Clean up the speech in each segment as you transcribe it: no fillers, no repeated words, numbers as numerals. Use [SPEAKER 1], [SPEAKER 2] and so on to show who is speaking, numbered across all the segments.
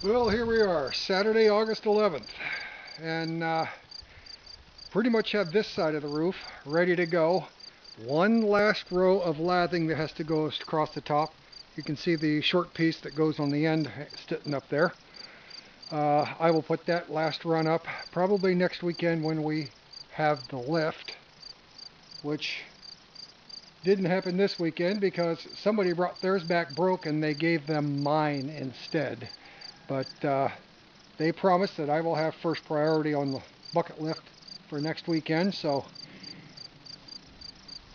[SPEAKER 1] Well, here we are, Saturday, August 11th, and pretty much have this side of the roof ready to go. One last row of lathing that has to go across the top. You can see the short piece that goes on the end sitting up there. I will put that last run up probably next weekend when we have the lift, which didn't happen this weekend because somebody brought theirs back broke and they gave them mine instead. But they promised that I will have first priority on the bucket lift for next weekend. So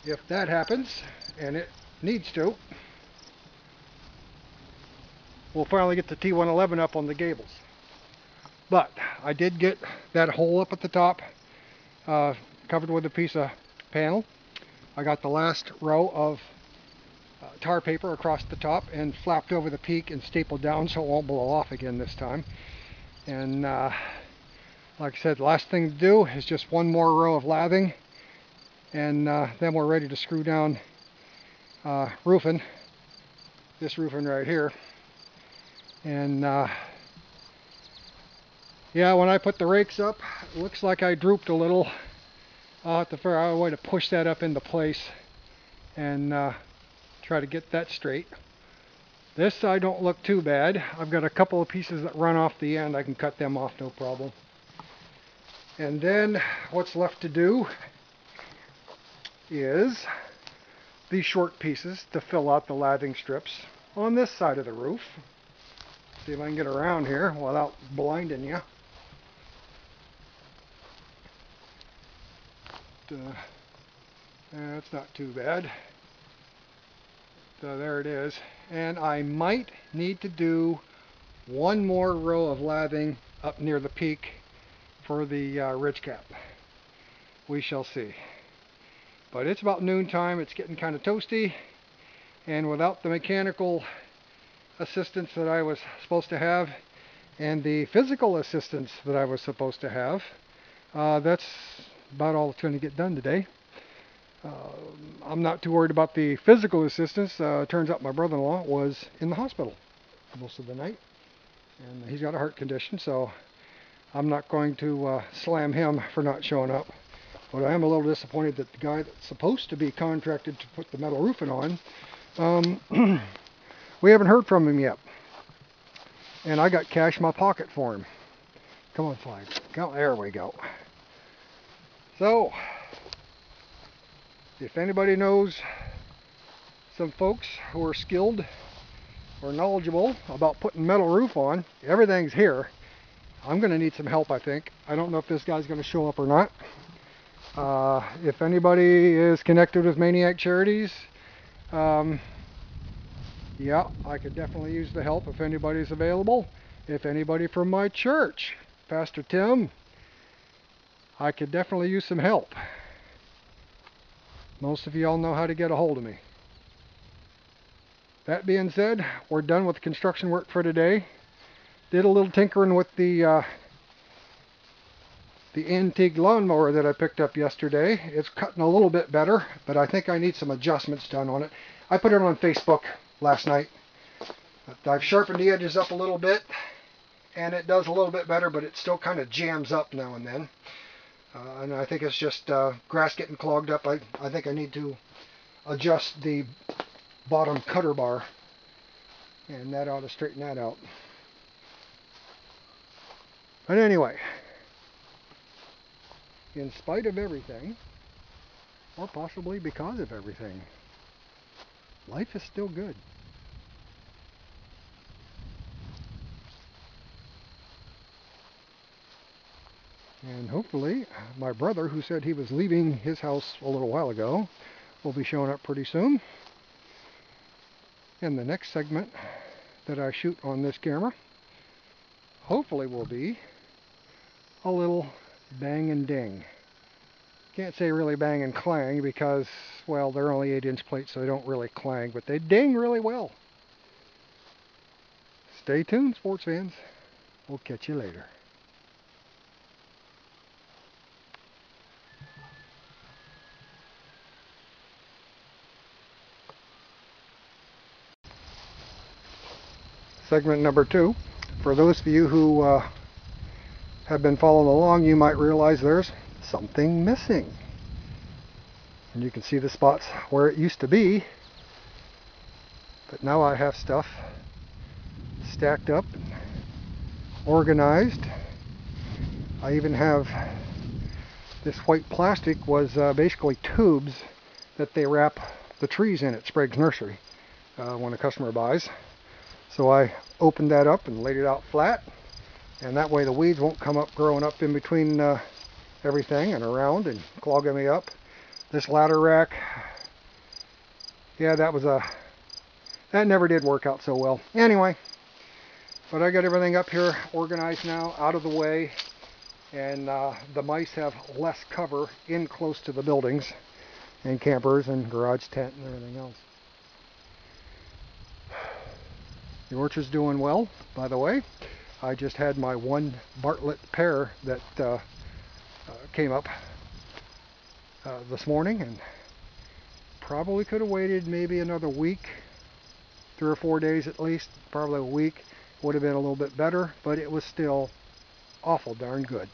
[SPEAKER 1] if that happens, and it needs to, we'll finally get the T111 up on the gables. But I did get that hole up at the top covered with a piece of panel. I got the last row of tar paper across the top and flapped over the peak and stapled down so it won't blow off again this time. And like I said, the last thing to do is just one more row of lathing, and then we're ready to screw down roofing, this roofing right here. And yeah, when I put the rakes up, it looks like I drooped a little. I'll have to figure out a way to push that up into place and try to get that straight. This side don't look too bad. I've got a couple of pieces that run off the end. I can cut them off no problem. And then what's left to do is these short pieces to fill out the lathing strips on this side of the roof. See if I can get around here without blinding you. That's not too bad. So there it is. And I might need to do one more row of lathing up near the peak for the ridge cap. We shall see. But it's about noontime. It's getting kind of toasty, and without the mechanical assistance that I was supposed to have and the physical assistance that I was supposed to have, that's about all that's going to get done today. I'm not too worried about the physical assistance. Turns out my brother-in-law was in the hospital most of the night, and he's got a heart condition, so I'm not going to slam him for not showing up. But I am a little disappointed that the guy that's supposed to be contracted to put the metal roofing on, we haven't heard from him yet. And I got cash in my pocket for him. Come on, Flag. Go. There we go. So, if anybody knows some folks who are skilled or knowledgeable about putting metal roof on, everything's here. I'm going to need some help, I think. I don't know if this guy's going to show up or not. If anybody is connected with Maniac Charities, yeah, I could definitely use the help if anybody's available. If anybody from my church, Pastor Tim, I could definitely use some help. Most of y'all know how to get a hold of me. That being said, we're done with construction work for today. Did a little tinkering with the antique lawnmower that I picked up yesterday. It's cutting a little bit better, but I think I need some adjustments done on it. I put it on Facebook last night. I've sharpened the edges up a little bit, and it does a little bit better, but it still kind of jams up now and then. And I think it's just grass getting clogged up. I think I need to adjust the bottom cutter bar, and that ought to straighten that out. But anyway, in spite of everything, or possibly because of everything, life is still good. And hopefully, my brother, who said he was leaving his house a little while ago, will be showing up pretty soon. And the next segment that I shoot on this camera, hopefully will be a little bang and ding. Can't say really bang and clang because, well, they're only 8-inch plates, so they don't really clang, but they ding really well. Stay tuned, sports fans. We'll catch you later. Segment number 2. For those of you who have been following along, you might realize there's something missing. And you can see the spots where it used to be. But now I have stuff stacked up, organized. I even have this white plastic was basically tubes that they wrap the trees in at Sprague's Nursery when a customer buys. So I opened that up and laid it out flat, and that way the weeds won't come up growing up in between everything and around and clogging me up. This ladder rack, yeah, that never did work out so well. Anyway, but I got everything up here organized now, out of the way, and the mice have less cover in close to the buildings and campers and garage tent and everything else. The orchard's doing well, by the way. I just had my one Bartlett pear that came up this morning, and probably could have waited maybe another week, 3 or 4 days at least. Probably a week would have been a little bit better, but it was still awful darn good.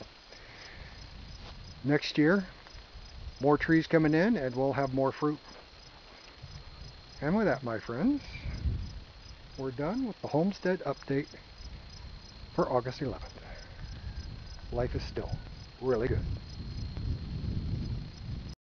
[SPEAKER 1] Next year, more trees coming in, and we'll have more fruit. And with that, my friends, we're done with the homestead update for August 11th. Life is still really good.